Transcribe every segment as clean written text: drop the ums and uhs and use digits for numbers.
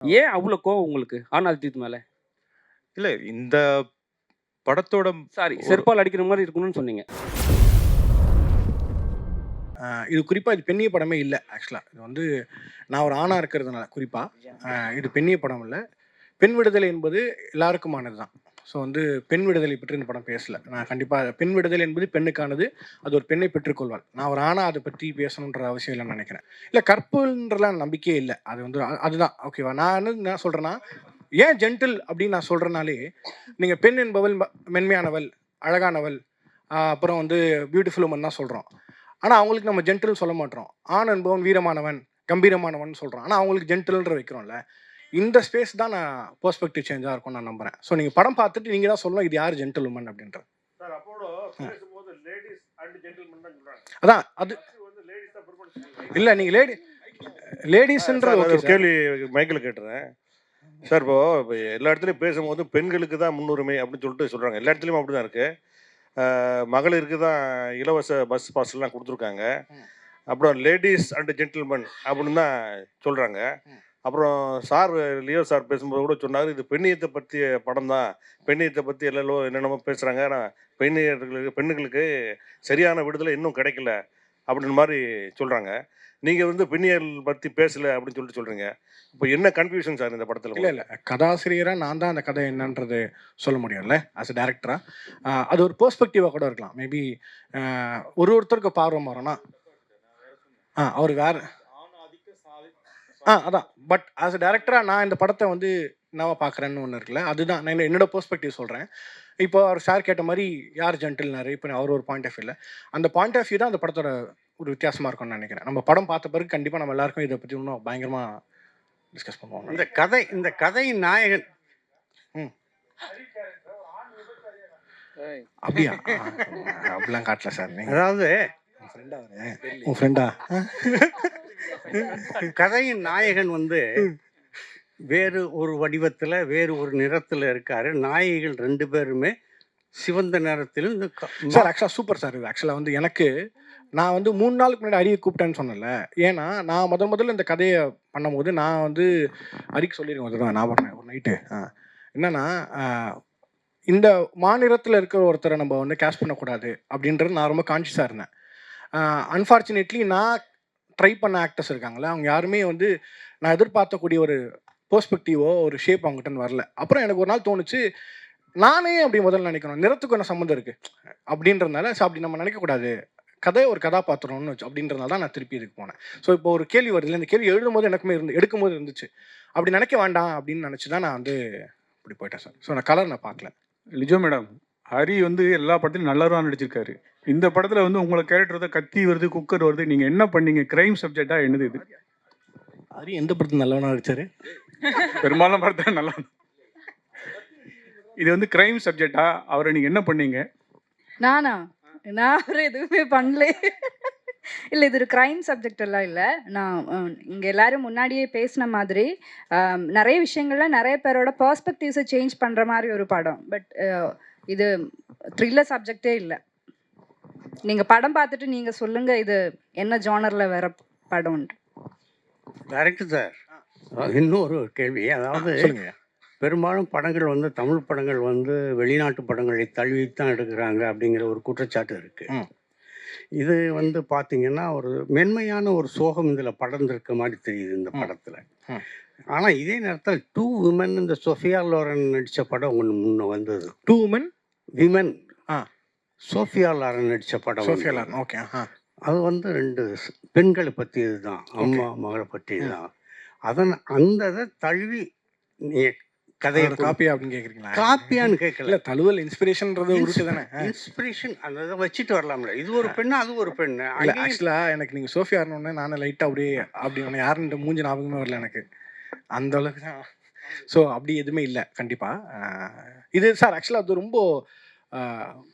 ஏன் அவ்வளோ கோவம் உங்களுக்கு ஆண் அஜித் மேல? இல்ல இந்த படத்தோட சாரி, ஒரு செருப்பால் அடிக்கிற மாரி இருக்கணும்னு சொன்னீங்க. இது குறிப்பா இது பெண்ணிய படமே இல்ல ஆக்சுவலா. இது வந்து நான் ஒரு ஆணா இருக்கிறதுனால குறிப்பா. இது பெண்ணிய படம் இல்ல. பெண் விடுதலை என்பது எல்லாருக்குமானது தான். ஸோ வந்து பெண் விடுதலை பற்றி இந்த படம் பேசல. நான் கண்டிப்பா பெண் விடுதலை என்பது பெண்ணுக்கானது. அது ஒரு பெண்ணை பெற்றுக்கொள்வாள். நான் ஒரு ஆணா அத பத்தி பேசணுன்ற அவசியம் இல்லன்னு நெனைக்கிறேன். இல்ல கற்புன்றலாம் நம்பிக்கையே இல்ல. அது வந்து அதுதான் ஓகேவா? நான் என்ன சொல்றேன்னா, ஏன் ஜென்டில் அப்படின்னு நான் சொல்றனாலே, நீங்க பெண் என்பவள் மென்மையானவள், அழகானவள், அப்புறம் வந்து பியூட்டிஃபுல் உமன் தான் சொல்றோம். ஆனா அவங்களுக்கு நம்ம ஜென்டில்னு சொல்ல மாட்றோம். ஆண் என்பவன் வீரமானவன், கம்பீரமானவன் சொல்றோம். ஆனா அவங்களுக்கு ஜென்டில்ன்ற வைக்கிறோம்ல. இந்த ஸ்பேஸ் தான் நான் பெர்ஸ்பெக்டிவ் சேஞ்சா இருக்கும்னு நான் நம்புறேன். ஸோ நீங்க படம் பார்த்துட்டு நீங்க தான் சொல்லணும் இது யார் ஜென்டில் உமன் அப்படின்றது. சார் அப்போட பேசும்போது லேடீஸ் அண்ட் ஜென்டில்மேன் தான் சொல்றாங்க. அதான் அது வந்து லேடீஸ் தான் ப்ரிஃபரன்ஸ் பண்ணுவாங்க. இல்ல நீங்க லேடீஸ்ன்றது சார், ஓகே ஒரு சார். கேள்வி மைக்கில் கேட்டுறேன் சார். இப்போ எல்லா இடத்துலையும் பேசும்போது பெண்களுக்கு தான் முன்னுரிமை அப்படின்னு சொல்லிட்டு சொல்கிறாங்க. எல்லா இடத்துலையும் அப்படி தான் இருக்குது. மகளிருக்கு தான் இலவச பஸ் பாஸ்லாம் கொடுத்துருக்காங்க. அப்புறம் லேடிஸ் அண்ட் ஜென்டில்மேன் அப்படின்னு தான் சொல்கிறாங்க. அப்புறம் சார் லியோ சார் பேசும்போது கூட சொன்னார், இது பெண்ணியத்தை பற்றிய படம் தான், பெண்ணியத்தை பற்றி என்னென்னமோ பேசுகிறாங்க, ஆனால் பெண்ணுங்களுக்கு சரியான விடுதலை இன்னும் கிடைக்கல அப்படின்னு மாதிரி சொல்கிறாங்க. நீங்கள் வந்து பெண்ணியல் பற்றி பேசலை அப்படின்னு சொல்லிட்டு சொல்கிறீங்க. இப்போ என்ன கன்ஃபியூஷன் சார் இந்த படத்தில்? இல்ல கதாசிரியரா நான் தான் அந்த கதை என்னன்றது சொல்ல முடியும்ல ஆஸ் அ டேரக்டரா. அது ஒரு பெர்ஸ்பெக்டிவா கூட இருக்கலாம். மேபி ஒருத்தருக்கு பார்வை மாறும்னா அவர் வேற அதான். பட் ஆஸ் அ டேரக்டரா நான் இந்த படத்தை வந்து என்னவா பார்க்குறேன்னு ஒன்று இருக்குல்ல, அதுதான் நான் என்னோட பெர்ஸ்பெக்டிவ் சொல்கிறேன். இப்போ அவர் சார் கேட்ட மாதிரி யார் ஜென்டில்னாரு, இப்போ அவர் ஒரு பாயிண்ட் ஆஃப் வியூவில் அந்த பாயிண்ட் ஆஃப் வியூ தான் அந்த படத்தோட ஒரு வித்தியாசமாக இருக்கும்னு நினைக்கிறேன். நம்ம படம் பார்த்த பிறகு கண்டிப்பாக நம்ம எல்லாருக்கும் இதை பற்றி இன்னும் பயங்கரமாக டிஸ்கஸ் பண்ணுவோம். இந்த கதையின் நாயகன் அப்படியா? அப்படிலாம் காட்டல சார். நீங்கள் அதாவது உன் ஃப்ரெண்டா? கதையின் நாயகன் வந்து வேறு ஒரு வடிவத்தில் வேறு ஒரு நிறத்தில் இருக்காரு. நாயகிகள் 2 பேருமே சிவந்த நிறத்திலும் சார் ஆக்சுவலாக சூப்பர் சார். இது ஆக்சுவலாக வந்து எனக்கு நான் வந்து 3 நாளுக்கு முன்னாடி அரியை கூப்பிட்டேன்னு சொன்னேன்ல. ஏன்னா நான் முதல்ல இந்த கதையை பண்ணும்போது நான் வந்து அரிக்கு சொல்லியிருக்கேன். நான் பண்ணேன் ஒரு நைட்டு. என்னன்னா இந்த மாநிலத்தில் இருக்கிற ஒருத்தரை நம்ம வந்து கேஷ் பண்ணக்கூடாது அப்படின்றது நான் ரொம்ப கான்ஷியஸாக இருந்தேன். அன்ஃபார்ச்சுனேட்லி நான் ட்ரை பண்ண ஆக்டர்ஸ் இருக்காங்களே, அவங்க யாருமே வந்து நான் எதிர்பார்க்கக்கூடிய ஒரு பெர்ஸ்பெக்டிவோ ஒரு ஷேப் அவங்ககிட்ட வரல. அப்புறம் எனக்கு ஒரு நாள் தோணுச்சு, நானே அப்படி முதல்ல நினைக்கணும், நிறத்துக்கு என்ன சம்மந்தம் இருக்குது அப்படின்றதுனால அப்படி நம்ம நினைக்கக்கூடாது, கதை ஒரு கதாபாத்திரம்னு வச்சு அப்படின்றதுனால தான் நான் திருப்பி இதுக்கு போனேன். ஸோ இப்போ ஒரு கேள்வி வருது, இந்த கேள்வி எழுதும்போது எனக்குமே எடுக்கும்போது இருந்துச்சு, அப்படி நினைக்க வேண்டாம் அப்படின்னு நினச்சி தான் நான் வந்து இப்படி போயிட்டேன் சார். ஸோ நான் கலர் நான் பார்க்கல. லிஜோ மேடம், ஹரி வந்து எல்லா படத்துலையும் நல்லவராக நடிச்சிருக்காரு. இந்த படத்தில் வந்து உங்களை கேரக்டர் வந்து கத்தி வருது, குக்கர் வருது, நீங்கள் என்ன பண்ணீங்க? கிரைம் சப்ஜெக்டாக என்னது இது? ஹரி எந்த படத்தில் நல்லவனா நடிச்சாரு? பெரும்பாலான படத்தில் நல்லா. இது வந்து கிரைம் சப்ஜெக்டா? அவரை நீங்கள் என்ன பண்ணீங்க? நான் அவரை எதுவுமே பண்ணல. இல்லை, இது ஒரு க்ரைம் சப்ஜெக்ட் எல்லாம் இல்லை. நான் இங்கே எல்லாரும் முன்னாடியே பேசின மாதிரி நிறைய விஷயங்கள்ல நிறைய பேரோட பெர்ஸ்பெக்டிவ்ஸை சேஞ்ச் பண்ணுற மாதிரி ஒரு படம். பட் இது த்ரில்லர் சப்ஜெக்டே இல்லை. நீங்கள் படம் பார்த்துட்டு நீங்கள் சொல்லுங்கள் இது என்ன ஜானரில் வேற படம். டைரக்டர் சார், இன்னொரு கேள்வி. அதாவது பெரும்பாலும் படங்கள் வந்து தமிழ் படங்கள் வந்து வெளிநாட்டு படங்களை தழுவித்தான் எடுக்கிறாங்க அப்படிங்கிற ஒரு குற்றச்சாட்டு இருக்குது. இது வந்து பார்த்தீங்கன்னா ஒரு மென்மையான ஒரு சோகம் இதில் படர்ந்திருக்க மாதிரி தெரியுது இந்த படத்தில். ஆனால் இதே நேரத்தில் 2 விமன் இந்த சோஃபியா லோரன் நடித்த படம் ஒன்று முன்ன வந்தது. 2 விமன் சோஃபியா லாரன் நடித்த படம். Sophia Loren, okay. அது வந்து 2 பெண்களை பற்றியது தான், அம்மா மகளை பற்றியது தான். அந்த இதை தழுவி கதையை காப்பியா அப்படின்னு கேட்குறீங்களா? காப்பியான்னு கேட்கல, தழுவல் இன்ஸ்பிரேஷன்றது உருட்டு தானே. இன்ஸ்பிரேஷன் அந்த இதை வச்சுட்டு வரலாம்ல. இது ஒரு பெண்ணு, அது ஒரு பெண்ணு. இல்லை ஆக்சுவலாக எனக்கு நீங்கள் சோஃபியா ஆரணுன்னே நானும் லைட்டாக அப்படியே அப்படி யாருன்ற மூஞ்சி ஞாபகமே வரல எனக்கு அந்த அளவுக்கு தான். ஸோ அப்படி எதுவுமே இல்லை கண்டிப்பாக. இது சார் ஆக்சுவலாக அது ரொம்ப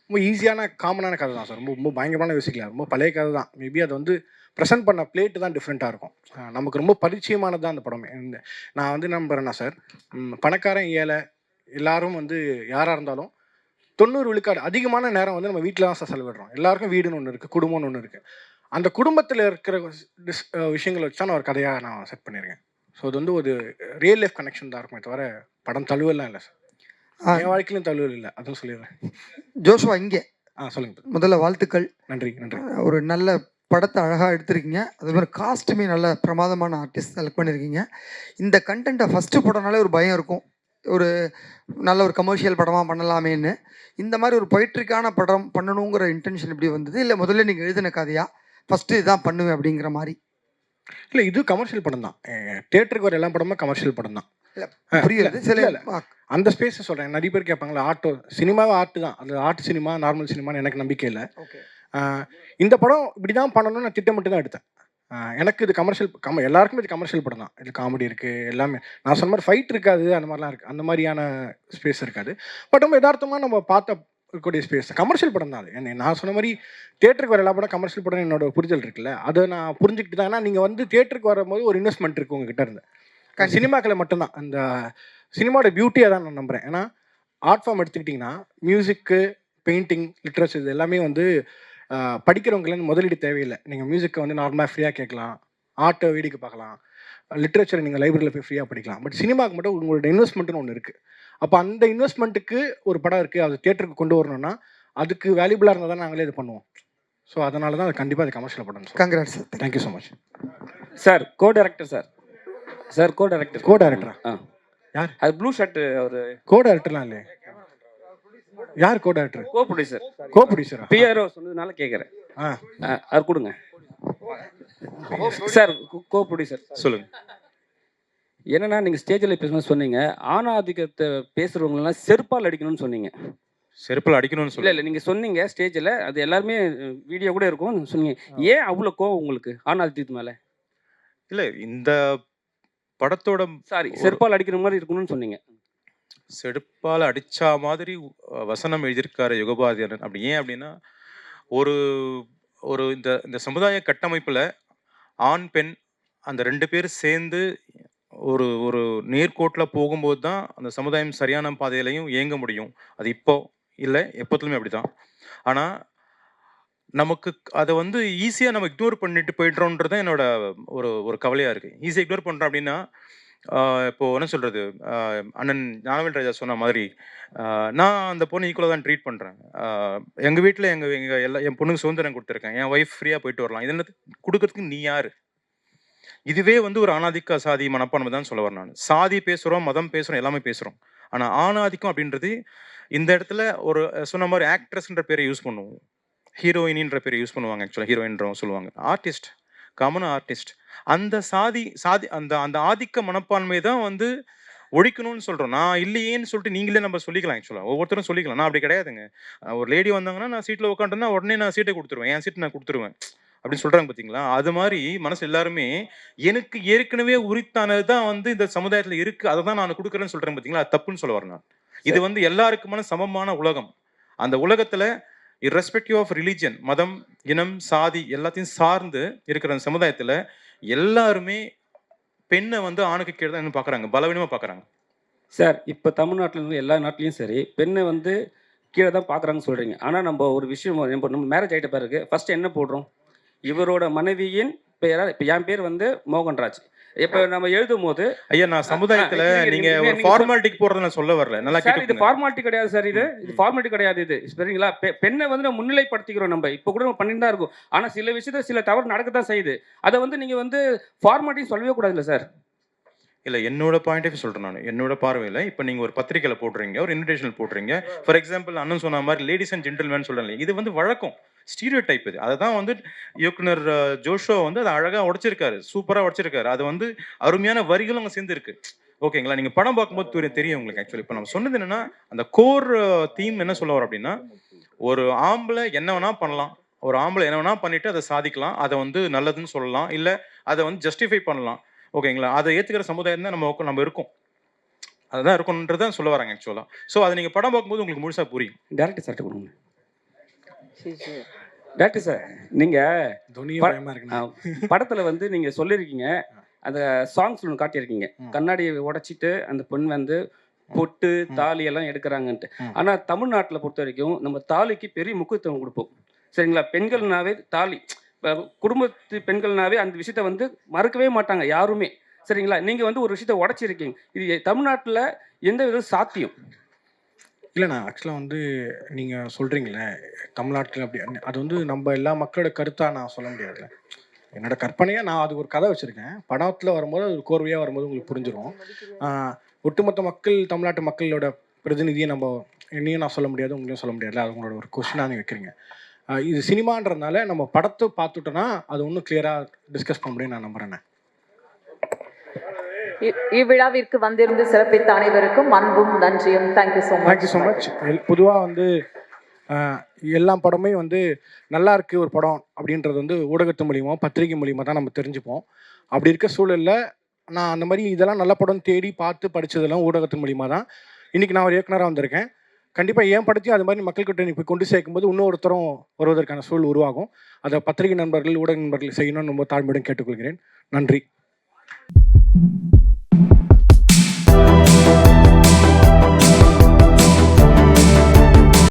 ரொம்ப ஈஸியான காமனான கதை தான் சார். ரொம்ப பயங்கரமான யோசிக்கல, ரொம்ப பழைய கதை தான். மேபி அது வந்து ப்ரெசென்ட் பண்ண பிளேட்டு தான் டிஃப்ரெண்ட்டாக இருக்கும். நமக்கு ரொம்ப பரிச்சயமானது தான் அந்த படமே. நான் வந்து நம்புறேன்னா சார், பணக்காரன் ஏழை எல்லாரும் வந்து யாராக இருந்தாலும் 90 விழுக்காடு அதிகமான நேரம் வந்து நம்ம வீட்டில் தான் சார் செலவிடுறோம். எல்லாருக்கும் வீடுன்னு ஒன்று இருக்குது, குடும்பம்னு ஒன்று இருக்குது. அந்த குடும்பத்தில் இருக்கிற விஷயங்களை வச்சு தான் நான் ஒரு கதையாக நான் செட் பண்ணியிருக்கேன். ஸோ அது வந்து ஒரு ரியல் லைஃப் கனெக்ஷன் தான் இருக்குமே தவிர படம் தழுவலாம் இல்லை சார். என் வாழ்க்கையிலும் தழுவல் இல்லை, அதுவும் சொல்லிடுறேன். ஜோஷுவா இங்கே சொல்லுங்கள். முதல்ல வாழ்த்துக்கள். நன்றி நன்றி. ஒரு நல்ல படத்தை அழகாக எடுத்திருக்கீங்க. அதே மாதிரி காஸ்ட்டுமே நல்ல பிரமாதமான ஆர்டிஸ்ட் செலக்ட் பண்ணியிருக்கீங்க. இந்த கண்டென்ட்டை ஃபஸ்ட்டு படம்னாலே ஒரு பயம் இருக்கும், ஒரு நல்ல ஒரு கமர்ஷியல் படமாக பண்ணலாமேன்னு. இந்த மாதிரி ஒரு பொய்ட்ரிக்கான படம் பண்ணணுங்கிற இன்டென்ஷன் எப்படி வந்தது? இல்லை முதல்ல நீங்கள் எழுதின கதையா ஃபஸ்ட்டு இதான் பண்ணுவேன் அப்படிங்கிற மாதிரி? இல்லை, இது கமர்ஷியல் படம் தான். தியேட்டருக்கு வர எல்லா படமும் கமர்ஷியல் படம் தான். புரியுது. சில அந்த ஸ்பேஸை சொல்கிறேன். நிறைய பேர் கேட்பாங்களா, ஆர்ட்டோ சினிமாவே ஆர்ட் தான், அது ஆர்ட் சினிமா நார்மல் சினிமான்னு எனக்கு நம்பிக்கை இல்லை. ஓகே, இந்த படம் இப்படி தான் பண்ணணும்னு நான் திட்டமிட்டு தான் எடுத்தேன். எனக்கு இது கமர்ஷியல் எல்லாருக்குமே இது கமர்ஷியல் படம் தான். இது காமெடி இருக்குது, எல்லாமே நான் சொன்ன மாதிரி ஃபைட் இருக்காது, அந்த மாதிரிலாம் இருக்குது, அந்த மாதிரியான ஸ்பேஸ் இருக்காது. பட் நம்ம யதார்த்தமாக நம்ம பார்த்த இருக்கக்கூடிய ஸ்பேஸ் கமர்ஷியல் படம் தான். அது நான் சொன்ன மாதிரி தியேட்டருக்கு வர எல்லா படம் கமர்ஷியல் படம் என்னோட புரிதல் இருக்குல்ல, அதை நான் புரிஞ்சுக்கிட்டு தான். ஏன்னா நீங்கள் வந்து தியேட்டருக்கு வரும்போது ஒரு இன்வெஸ்ட்மெண்ட் இருக்குது உங்ககிட்ட இருந்து. சினிமாக்களை மட்டும்தான் அந்த சினிமாவோட பியூட்டியாக தான் நான் நம்புகிறேன். ஏன்னா ஆர்ட் ஃபார்ம் எடுத்துக்கிட்டிங்கன்னா மியூசிக்கு, பெயிண்டிங், லிட்ரேச்சர் இது எல்லாமே வந்து படிக்கிறவங்களுக்கு முதலீடு தேவையில்லை. நீங்கள் மியூசிக்கை வந்து நார்மலாக ஃப்ரீயாக கேட்கலாம், ஆர்ட்டை வேடிக்கை பார்க்கலாம், லிட்ரேச்சரை நீங்கள் லைப்ரரியில் போய் ஃப்ரீயாக படிக்கலாம். பட் சினிமாவுக்கு மட்டும் உங்களோட இன்வெஸ்ட்மெண்ட்டுன்னு ஒன்று இருக்குது. அப்போ அந்த இன்வெஸ்ட்மெண்ட்டுக்கு ஒரு படம் இருக்குது, அது தியேட்டருக்கு கொண்டு வரணும்னா அதுக்கு வேல்யூபிளாக இருந்தால் தான் நாங்களே இது பண்ணுவோம். ஸோ அதனால தான் அது கண்டிப்பாக அது கமர்ஷியல் படம். Congrats sir. Thank you so much sir. Co director sir. Sir co director. Co டைரக்டரா? யார் அது? ப்ளூ ஷர்ட் அவர். கோ டைரக்டர்லாம் இல்லையே. யார் கோ டைரக்டர்? Co-producer. கோ ப்ரொடியூசரா? பிஆர்ஓ சொன்னதுனால கேட்குறேன். அவர் கொடுங்க சார். கோ ப்ரொடியூசர் சொல்லுங்க. என்னன்னா நீங்கள் ஸ்டேஜில் பேசும்போது சொன்னீங்க ஆணாதிக்கத்தை பேசுகிறவங்களெல்லாம் செருப்பால் அடிக்கணும்னு சொன்னீங்க. செருப்பில் அடிக்கணும்னு இல்லை சொல்லி இல்லை, நீங்கள் சொன்னீங்க ஸ்டேஜில், அது எல்லாருமே வீடியோ கூட இருக்கும் சொன்னீங்க. ஏன் அவ்வளோ கோவம் உங்களுக்கு ஆணாதிக்கத்து மேலே? இல்லை, இந்த படத்தோட சாரி, செருப்பால் அடிக்கிற மாதிரி இருக்கணும்னு சொன்னீங்க. செருப்பால் அடிச்சா மாதிரி வசனம் எழுதியிருக்காரு யுகபாரதியாரன். அப்படி ஏன் அப்படின்னா, ஒரு ஒரு இந்த இந்த சமுதாய கட்டமைப்பில் ஆண் பெண் அந்த 2 பேர் சேர்ந்து ஒரு ஒரு நேர்கோட்டில் போகும்போது தான் அந்த சமுதாயம் சரியான பாதையிலையும் இயங்க முடியும். அது இப்போ இல்லை, எப்போத்துலையுமே அப்படி தான். ஆனால் நமக்கு அதை வந்து ஈஸியாக நம்ம இக்னோர் பண்ணிட்டு போய்ட்றோன்றது தான் என்னோட ஒரு ஒரு கவலையாக இருக்குது. ஈஸியாக இக்னோர் பண்ணுறோம் அப்படின்னா, இப்போது என்ன சொல்கிறது, அண்ணன் ஞானவேல் ராஜா சொன்ன மாதிரி நான் அந்த பொண்ணு ஈக்குவலாக தான் ட்ரீட் பண்ணுறேன். எங்கள் வீட்டில் என் பொண்ணுக்கு சுதந்திரம் கொடுத்துருக்கேன், என் ஒய்ஃப் ஃப்ரீயாக போயிட்டு வரலாம். இது என்ன கொடுக்கறதுக்கு நீ யார்? இதுவே வந்து ஒரு ஆணாதிக்க சாதி மனப்பான்மை தான் சொல்ல வரேன் நான். சாதி பேசுகிறோம், மதம் பேசுகிறோம், எல்லாமே பேசுகிறோம். ஆனால் ஆணாதிக்கம் அப்படின்றது இந்த இடத்துல ஒரு சொன்ன மாதிரி ஆக்ட்ரஸ்ன்ற பேரை யூஸ் பண்ணுவோம், ஹீரோயினின்ற பேரை யூஸ் பண்ணுவாங்க. ஆக்சுவலாக ஹீரோயின்றவங்க சொல்லுவாங்க, ஆர்டிஸ்ட், காமன் ஆர்டிஸ்ட். அந்த சாதி அந்த அந்த ஆதிக்க மனப்பான்மை தான் வந்து ஒழிக்கணும்னு சொல்கிறோம். நான் இல்லையேன்னு சொல்லிட்டு நீங்களே நம்ம சொல்லிக்கலாம். ஆக்சுவலாக ஒவ்வொருத்தரும் சொல்லிக்கலாம். நான் அப்படி கிடையாதுங்க. ஒரு லேடி வந்தாங்கன்னா நான் சீட்டில் உட்காந்துன்னா உடனே நான் சீட்டை கொடுத்துருவேன், என் சீட்டை நான் கொடுத்துருவேன் அப்படின்னு சொல்கிறாங்க பார்த்தீங்களா? அது மாதிரி மனசு எல்லாருமே எனக்கு ஏற்கனவே உரித்தானது தான் வந்து இந்த சமுதாயத்தில் இருக்குது, அதை தான் நான் கொடுக்குறேன்னு சொல்கிறேன் பார்த்தீங்களா? அது தப்புன்னு சொல்ல வரேன் நான். இது வந்து எல்லாருக்குமான சமமான உலகம். அந்த உலகத்தில் irrespective ஆஃப் ரிலீஜன், மதம், இனம், சாதி எல்லாத்தையும் சார்ந்து இருக்கிற அந்த சமுதாயத்தில் எல்லாருமே பெண்ணை வந்து ஆணுக்கு கீழே தான் இன்னும் பார்க்குறாங்க, பலவீனமாக பார்க்குறாங்க. சார், இப்போ தமிழ்நாட்டில் இருந்து எல்லா நாட்டிலையும் சரி பெண்ணை வந்து கீழே தான் பார்க்குறாங்கன்னு சொல்கிறீங்க. ஆனால் நம்ம ஒரு விஷயம், இப்போ நம்ம மேரேஜ் ஆகிட்ட பிறகு ஃபஸ்ட்டு என்ன போடுறோம்? இவரோட மனைவியின் பெயரால். இப்போ என் பேர் வந்து மோகன்ராஜ். இப்போ நம்ம எழுதும் போது ஐயா, நான் சமுதாயத்தில் நீங்க ஒரு ஃபார்மாலிட்டிக்கு போறத நான் சொல்ல வரல. நல்லா சார், இது கேட்டுக்கோங்க. ஃபார்மாலிட்டி கிடையாது சார். இது ஃபார்மாலிட்டி கிடையாது. இது சரிங்களா? பெண்ணை வந்து நம்ம முன்னிலைப்படுத்திக்கிறோம். நம்ம இப்போ கூட நம்ம பண்ணிட்டு தான் இருக்கோம். ஆனால் சில விஷயத்தில் சில தவறு நடக்க தான் செய்யுது. அதை வந்து நீங்கள் வந்து ஃபார்மாலிட்டி சொல்லவே கூடாதுல்ல சார்? இல்லை, என்னோட பாயிண்ட் ஆஃப் சொல்கிறேன் நான். என்னோட பார்வையில் இப்போ நீங்கள் ஒரு பத்திரிக்கையில் போடுறீங்க, ஒரு இன்விடேஷன் போடுறீங்க. ஃபார் எக்ஸாம்பிள் அண்ணன் சொன்ன மாதிரி லேடிஸ் அண்ட் ஜென்டில்மேன் சொல்கிறேன். இது வந்து வழக்கம், ஸ்டீரியோ டைப். இது அதை தான் வந்து இயக்குனர் ஜோஷோ வந்து அதை அழகாக உடைச்சிருக்காரு, சூப்பராக உடைச்சிருக்காரு. அது வந்து அருமையான வரிகளும் அங்கே சேர்ந்து இருக்கு. ஓகேங்களா? நீங்கள் படம் பார்க்கும்போது தெரியும் உங்களுக்கு. ஆக்சுவலி இப்போ நம்ம சொன்னது என்னன்னா, அந்த கோர் தீம் என்ன சொல்ல வரோம் அப்படின்னா, ஒரு ஆம்பளை என்ன வேணா பண்ணலாம், ஒரு ஆம்பளை என்ன வேணா பண்ணிட்டு அதை சாதிக்கலாம், அதை வந்து நல்லதுன்னு சொல்லலாம், இல்லை அதை வந்து ஜஸ்டிஃபை பண்ணலாம். ஓகேங்களா? அதை ஏற்றுக்கிற சமுதாயம் தான் நம்ம இருக்கோம், அதுதான் இருக்கணுன்றதான் சொல்ல வராங்க ஆக்சுவலாக. ஸோ அதை நீங்கள் படம் பார்க்கும்போது உங்களுக்கு முழுசாக புரியும். டேரக்டர் சார்ட்ட கொடுங்க. டேரக்டர் சார், நீங்கள் படத்தில் வந்து நீங்கள் சொல்லியிருக்கீங்க, அந்த சாங்ஸ் ஒன்று காட்டியிருக்கீங்க, கண்ணாடியை உடைச்சிட்டு அந்த பெண் வந்து பொட்டு தாலி எல்லாம் எடுக்கிறாங்கன்ட்டு. ஆனால் தமிழ்நாட்டில் பொறுத்த வரைக்கும் நம்ம தாலிக்கு பெரிய முக்கியத்துவம் கொடுப்போம். சரிங்களா? பெண்கள்னாவே தாலி, குடும்பத்து பெண்கள்னாவே அந்த விஷயத்த வந்து மறுக்கவே மாட்டாங்க யாருமே. சரிங்களா? நீங்கள் வந்து ஒரு விஷயத்தை உடச்சிருக்கீங்க. இது தமிழ்நாட்டில் எந்த விதம் சாத்தியம்? இல்லைண்ணா ஆக்சுவலாக வந்து நீங்கள் சொல்கிறீங்களே தமிழ்நாட்டில் அப்படி அது வந்து நம்ம எல்லா மக்களோட கருத்தாக நான் சொல்ல முடியாதுல்ல. என்னோட கற்பனையாக நான் அதுக்கு ஒரு கதை வச்சுருக்கேன். படத்தில் வரும்போது அது ஒரு கோர்வையாக வரும்போது உங்களுக்கு புரிஞ்சிடும். ஒட்டுமொத்த மக்கள் தமிழ்நாட்டு மக்களோட பிரதிநிதியை நம்ம என்னையும் நான் சொல்ல முடியாது, உங்களையும் சொல்ல முடியாதுல்ல. அது உங்களோட ஒரு கொஸ்டினாக நீங்கள் வைக்கிறீங்க. இது சினிமான்றதுனால நம்ம படத்தை பார்த்துட்டோன்னா அது இன்னும் கிளியராக டிஸ்கஸ் பண்ண முடியும் நான் நம்புகிறேன். இவ்விழாவிற்கு வந்திருந்து சிறப்பித்த அனைவருக்கும் அன்பும் நன்றியும். Thank you so much. பொதுவாக வந்து எல்லா படமே வந்து நல்லா இருக்கு ஒரு படம் அப்படின்றது வந்து ஊடகத்து மூலியமா பத்திரிகை மூலியமா தான் நம்ம தெரிஞ்சுப்போம். அப்படி இருக்க சூழலில் நான் அந்த மாதிரி இதெல்லாம் நல்ல படம் தேடி பார்த்து படித்ததெல்லாம் ஊடகத்தின் மூலியமா தான். இன்றைக்கி நான் ஒரு இயக்குனராக வந்திருக்கேன். கண்டிப்பாக என் படத்தையும் அது மாதிரி மக்கள்கிட்ட போய் கொண்டு சேர்க்கும்போது இன்னொருத்தரும் வருவதற்கான சூழல் உருவாகும். அதை பத்திரிகை நண்பர்கள் ஊடக நண்பர்கள் செய்யணும்னு ரொம்ப தாழ்மையுடன் கேட்டுக்கொள்கிறேன். நன்றி.